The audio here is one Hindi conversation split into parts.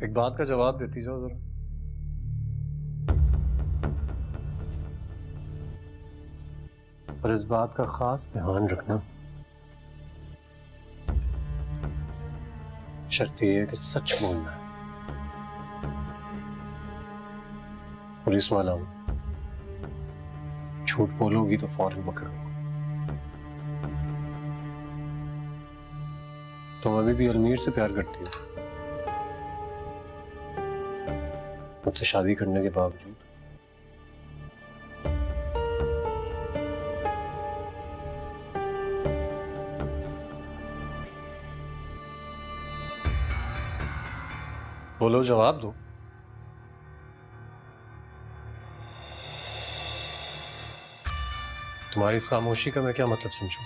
एक बात का जवाब देती जाओ जरा। और इस बात का खास ध्यान रखना, शर्त यह है कि सच बोलना है। पुलिस वाला हूं, झूठ बोलोगी तो फौरन पकड़ूंगा। तुम अभी भी अलमीर से प्यार करती हो, मुझसे शादी करने के बावजूद। बोलो, जवाब दो। तुम्हारी इस खामोशी का मैं क्या मतलब समझूं?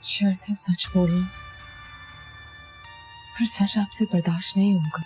शर्त है सच बोलना, पर सच आपसे बर्दाश्त नहीं होगा।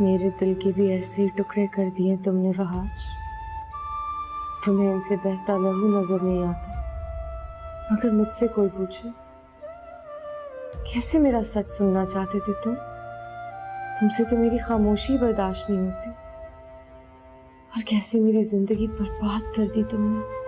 मेरे दिल के भी ऐसे ही टुकड़े कर दिए तुमने फहाज। तुम्हें इनसे बहता लहू नजर नहीं आता। अगर मुझसे कोई पूछे कैसे मेरा सच सुनना चाहते थे तुमसे तो मेरी खामोशी बर्दाश्त नहीं होती। और कैसे मेरी जिंदगी बर्बाद कर दी तुमने।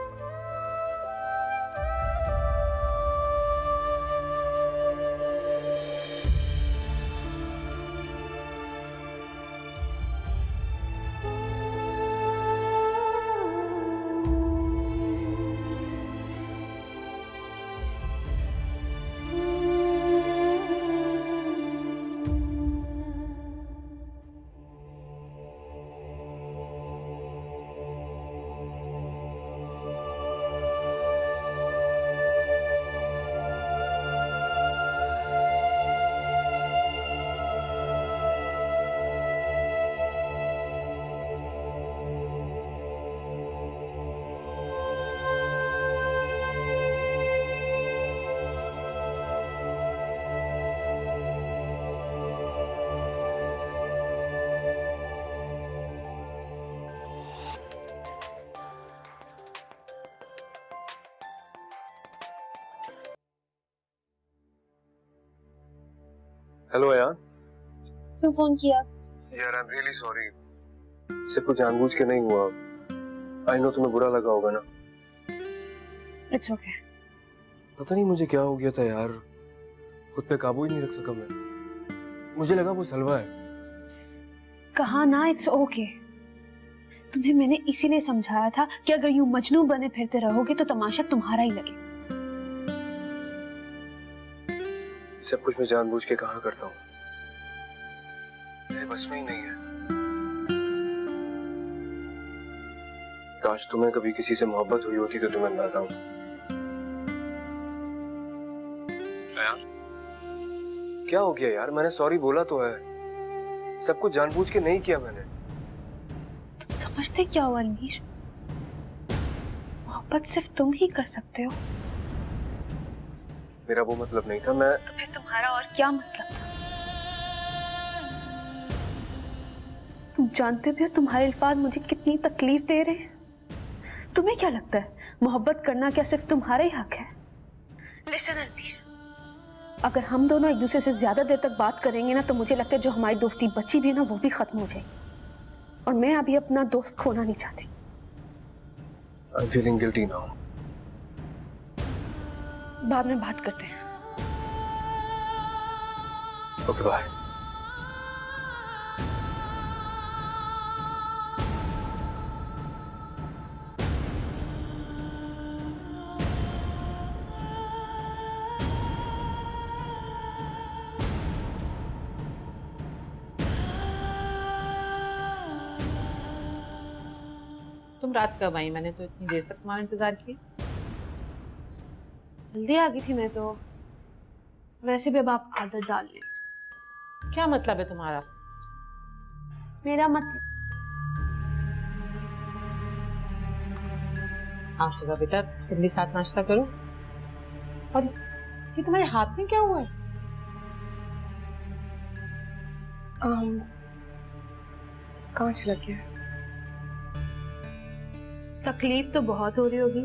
हेलो यार। क्यों फोन किया? यार आई एम रियली सॉरी, सब कुछ जानबूझ के नहीं हुआ। आई नो तुम्हें बुरा लगा होगा ना। It's okay. पता नहीं मुझे क्या हो गया था यार, खुद पे काबू ही नहीं रख सका मैं। मुझे लगा वो सलवा है। कहा ना इट्स ओके। तुम्हें मैंने इसीलिए समझाया था कि अगर यूं मजनू बने फिरते रहोगे तो तमाशा तुम्हारा ही लगे। सब कुछ मैं जानबूझ के कहाँ करता हूँ, मेरे बस में ही नहीं है। काश तुम्हें कभी किसी से मोहब्बत हुई होती तो तुम्हें अंदाजा होता। क्या हो गया यार? मैंने सॉरी बोला तो है, सब कुछ जानबूझ के नहीं किया मैंने। तुम समझते क्या हो अलमीर? मोहब्बत सिर्फ तुम ही कर सकते हो। मेरा वो मतलब नहीं था। मैं तो फिर तुम्हारा और क्या मतलब था? तुम जानते भी हो तुम्हारे अल्फाज मुझे कितनी तकलीफ दे रहे हैं। तुम्हें क्या लगता है मोहब्बत करना क्या सिर्फ तुम्हारा ही हक है? लिसन अलमीर, अगर हम दोनों एक दूसरे से ज्यादा देर तक बात करेंगे ना तो मुझे लगता है जो हमारी दोस्ती बची भी है ना वो भी खत्म हो जाएगी। और मैं अभी अपना दोस्त खोना नहीं चाहती। I am feeling guilty now. बाद में बात करते हैं। Okay bye. तुम रात कब आई? मैंने तो इतनी देर तक तुम्हारा इंतजार किया। जल्दी आ गई थी मैं तो। वैसे भी अब आप आदत डाल लें। क्या मतलब है तुम्हारा? मेरा मतलब हाँ शिवा बेटा, तुम भी साथ नाश्ता करो। और ये तुम्हारे हाथ में क्या हुआ है? कांच लग गया। तकलीफ तो बहुत हो रही होगी।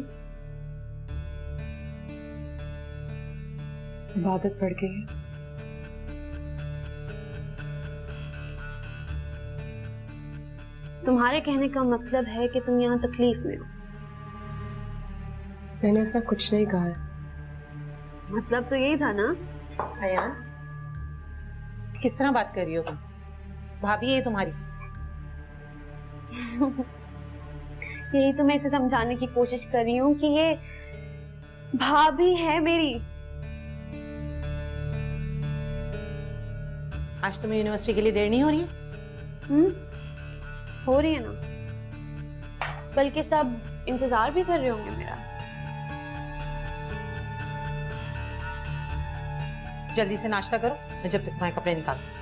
इबादत पड़ गई है। तुम्हारे कहने का मतलब है कि तुम यहाँ तकलीफ में हो। मैंने ऐसा कुछ नहीं कहा है। मतलब तो यही था ना। अयान, किस तरह बात कर रही हो तुम? भाभी है तुम्हारी। यही तो मैं इसे समझाने की कोशिश कर रही हूँ कि ये भाभी है मेरी। आज तुम्हें यूनिवर्सिटी के लिए देर नहीं हो रही है? हो रही है ना, बल्कि सब इंतजार भी कर रहे होंगे मेरा। जल्दी से नाश्ता करो, मैं जब तक तुम्हारे कपड़े निकालूं।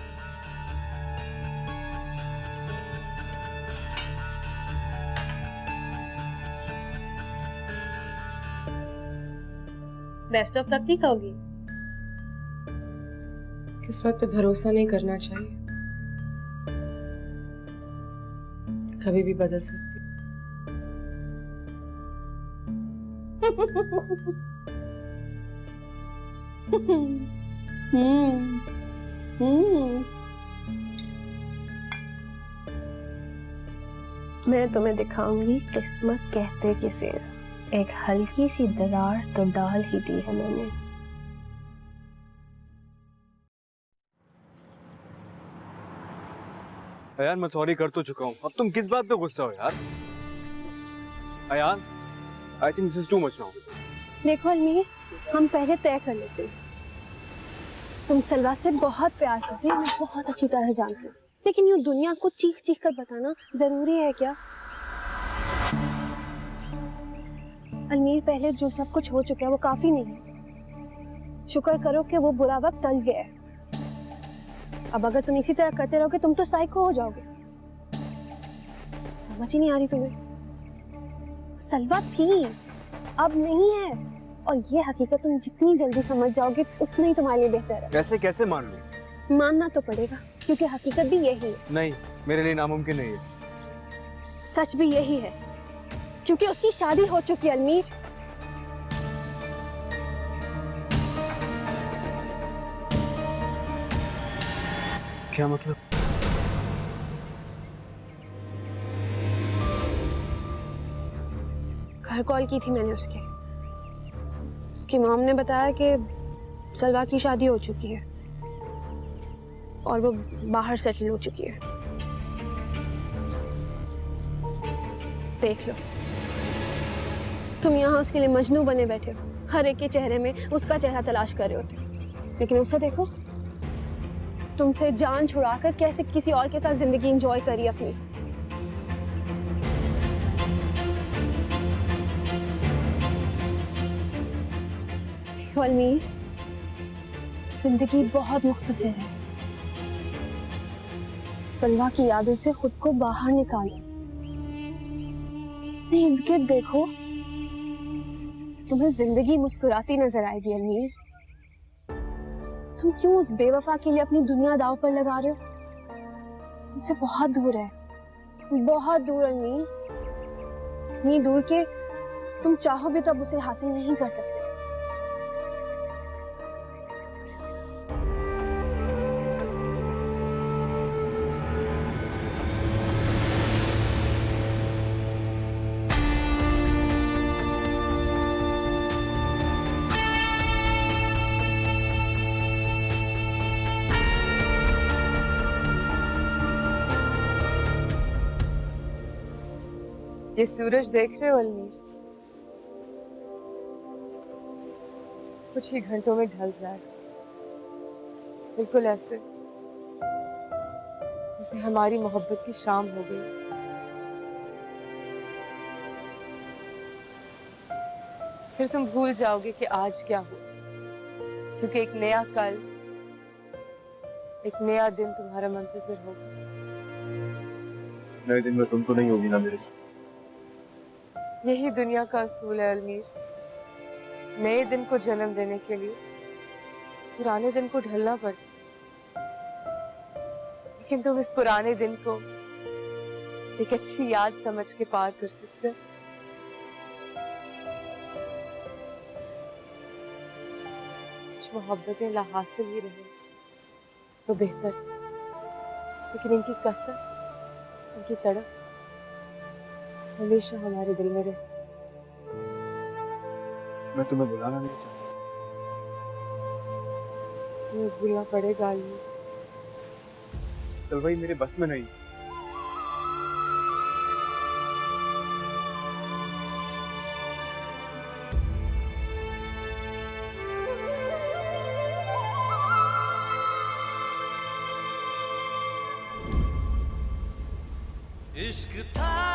बेस्ट ऑफ लक नहीं कहोगी? किस्मत पे भरोसा नहीं करना चाहिए, कभी भी बदल सकती। मैं तुम्हें दिखाऊंगी किस्मत कहते किसे। एक हल्की सी दरार तो डाल ही दी है मैंने। अयान, मैं सॉरी कर तो चुका हूँ, अब तुम किस बात पे गुस्सा हो यार? Ayaan, I think this is too much now. देखो अलमीर, हम पहले तय कर लेते हैं। तुम सलवा से बहुत प्यार करती हो, मैं बहुत अच्छी तरह जानती हूँ, लेकिन यूँ दुनिया को चीख चीख कर बताना जरूरी है क्या? अलमीर, पहले जो सब कुछ हो चुका है वो काफी नहीं है। शुक्र करो कि वो बुरा वक्त टल गया है। अब अगर तुम इसी तरह करते रहोगे तुम तो साइको हो जाओगे। समझ ही नहीं आ रही तुम्हें? सलवा थी, अब नहीं है, और ये हकीकत तुम जितनी जल्दी समझ जाओगे उतना ही तुम्हारे लिए बेहतर है। कैसे कैसे मान लूं? मानना तो पड़ेगा, क्योंकि हकीकत भी यही है। नहीं, मेरे लिए नामुमकिन नहीं है। सच भी यही है, क्योंकि उसकी शादी हो चुकी है अलमीर। क्या मतलब? घर कॉल की थी मैंने उसकी मॉम ने बताया कि सलवा की शादी हो चुकी है और वो बाहर सेटल हो चुकी है। देख लो, तुम यहाँ उसके लिए मजनू बने बैठे हो, हर एक के चेहरे में उसका चेहरा तलाश कर रहे होते हो, लेकिन उसे देखो, तुमसे जान छुड़ाकर कैसे किसी और के साथ जिंदगी एंजॉय करी अपनी। अलमीर, जिंदगी बहुत मुख्तसर है। सलवा की यादों से खुद को बाहर निकालो। इर्द गिर्द देखो, तुम्हें जिंदगी मुस्कुराती नजर आएगी अलमीर। तुम क्यों उस बेवफा के लिए अपनी दुनिया दांव पर लगा रहे हो? तुमसे बहुत दूर है, बहुत दूर अलमीर, इतनी दूर के तुम चाहो भी तो अब उसे हासिल नहीं कर सकते। ये सूरज देख रहे हो अलमीर? कुछ ही घंटों में ढल जाएगा, बिल्कुल ऐसे जैसे हमारी मोहब्बत की शाम हो गई। फिर तुम भूल जाओगे कि आज क्या हो, क्योंकि एक नया कल, एक नया दिन तुम्हारा मुंतजिर होगा। इस नए दिन में तुम तो नहीं होगी ना मेरे साथ। यही दुनिया का असूल है अलमीर। नए दिन को जन्म देने के लिए पुराने दिन को ढलना पड़ता, लेकिन तुम इस पुराने दिन को एक अच्छी याद समझ के पार कर सकते हो। कुछ मोहब्बतें लाहासिल ही रहे तो बेहतर, लेकिन इनकी कसर, इनकी तड़प हमेशा हमारे दिल में रहे। मैं तुम्हें बुलाना नहीं चाहता। तुम्हें भूलना पड़ेगा अलमीर। चल भाई, मेरे बस में नहीं। इश्क था